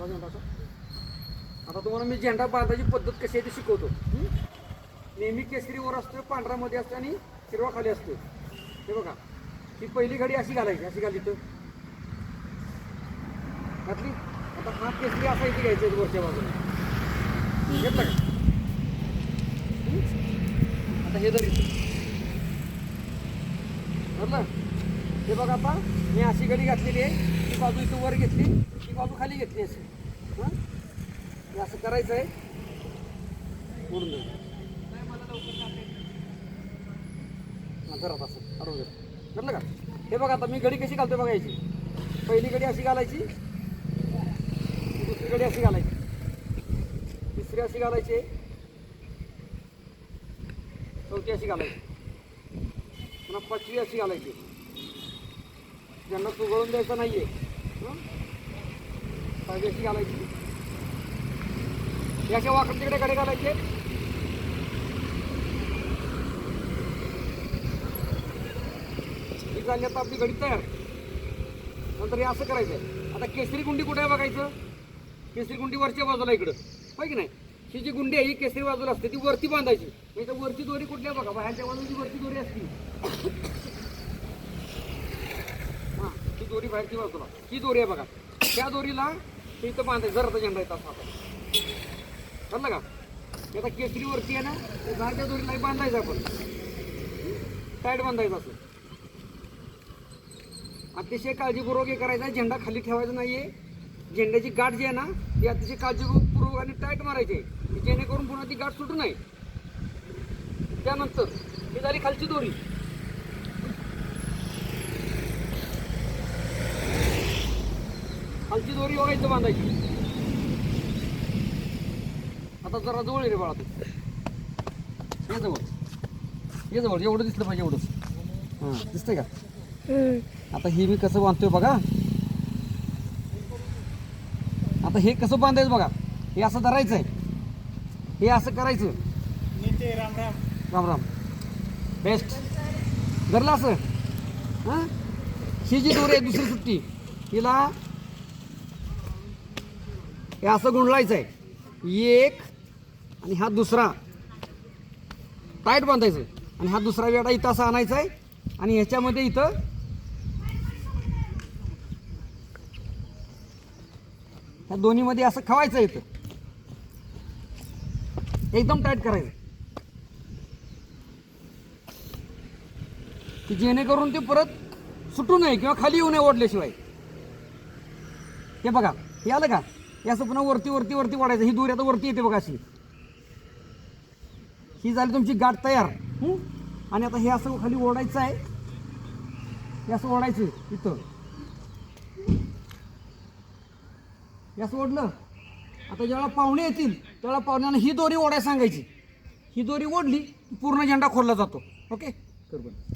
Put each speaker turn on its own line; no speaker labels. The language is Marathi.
धरा झेंडा असा. आता तुम्हाला मी झेंडा बांधायची पद्धत कशी आहे ती शिकवतो. नेहमी केसरी वर असतो, पांढरा मध्ये असतो आणि हिरवा खाली असतो. हे बघा, ही पहिली घडी अशी घालायची, अशी घाली तर घातली. आता हा केसरी असा इथे घ्यायचा वरच्या बाजूला, घेतला का? आता हे धर धरलं. हे बघा, आता मी अशी घडी घातलेली आहे. ही बाजू इथं वर घेतली, ही बाजू खाली घेतली अशी. हां, हे असं करायचं आहे. मोडून जाईल जरा असं अडवलं. घातलं का? हे बघा, आता मी घडी कशी घालतो बघायची. पहिली घडी अशी घालायची, दुसरी घडी अशी घालायची, तिसरी अशी घालायची, चौथी अशी घालायची, पुन्हा पाचवी अशी घालायची. ज्यांना चुगळून द्यायचं नाहीये, पाचवी अशी घालायची. याच्या वाकडीकडे कडे घालायचे. ही झाली आता आपली घडी तयार. नंतर हे असं करायचं. आता केसरी गुंडी कुठे आहे बघायचं. केसरी गुंडी वरच्या बाजूला इकडं, होय की नाही. ही जी गुंडी आहे ही केसरी बाजूला असते, ती वरती बांधायची. म्हणजे वरची दोरी कुठली आहे बघा, बाहेरच्या बाजूची वरची दोरी असते. हां, ही दोरी बाहेरची बाजूला, ही दोरी आहे बघा. त्या दोरीला इथं बांधायचं. जर झेंडा येतात आता ठरलं का? आता केसरी वरती आहे ना, बाहेरच्या दोरीला बांधायचं आपण, टाईट बांधायचं असं. अतिशय काळजीपूर्वक हे करायचं आहे. झेंडा खाली ठेवायचा नाहीये. झेंड्याची गाठ जी आहे ना, ती अतिशय काळजीपूर्वक आणि टाईट मारायची आहे, जेणेकरून पुन्हा ती गाठ सुटू नये. त्यानंतर ही झाली खालची दोरी. खालची दोरी बघायचं बांधायची. आता जरा जवळ रे बाळा, तू ये जवळ, ये जवळ. एवढं दिसलं पाहिजे, एवढंच. हां, दिसतंय का? आता हे मी कसं बांधतोय बघा. आता हे कसं बांधायचं बघा. हे असं धरायचं आहे, हे असं करायचं. राम राम राम राम. बेस्ट धरलं असं. हां, ही जी दोरी आहे दुसरी सुट्टी, हिला हे असं गुंडलायचं आहे. एक आणि हा दुसरा टाईट बांधायचं. आणि हा दुसरा वेडा इथं असा आणायचा आहे आणि ह्याच्यामध्ये इथं ह्या दोन्हीमध्ये असं खवायचं. इथं एकदम टाईट करायचं की जेणेकरून ते परत सुटू नये किंवा खाली येऊ नये ओढल्याशिवाय. हे बघा, हे आलं का? हे असं पुन्हा वरती वरती वरती वाढायचं. ही दोरी आता वरती येते बघा अशी. ही झाली तुमची गाठ तयार. आणि आता हे असं खाली ओढायचं आहे. हे असं ओढायचं इथं. हे असं ओढलं. आता जेव्हा पाहुणे येतील तेव्हा पाहुण्यांना ही दोरी ओढायला सांगायची. ही दोरी ओढली पूर्ण झेंडा खोलला जातो. ओके, बरोबर.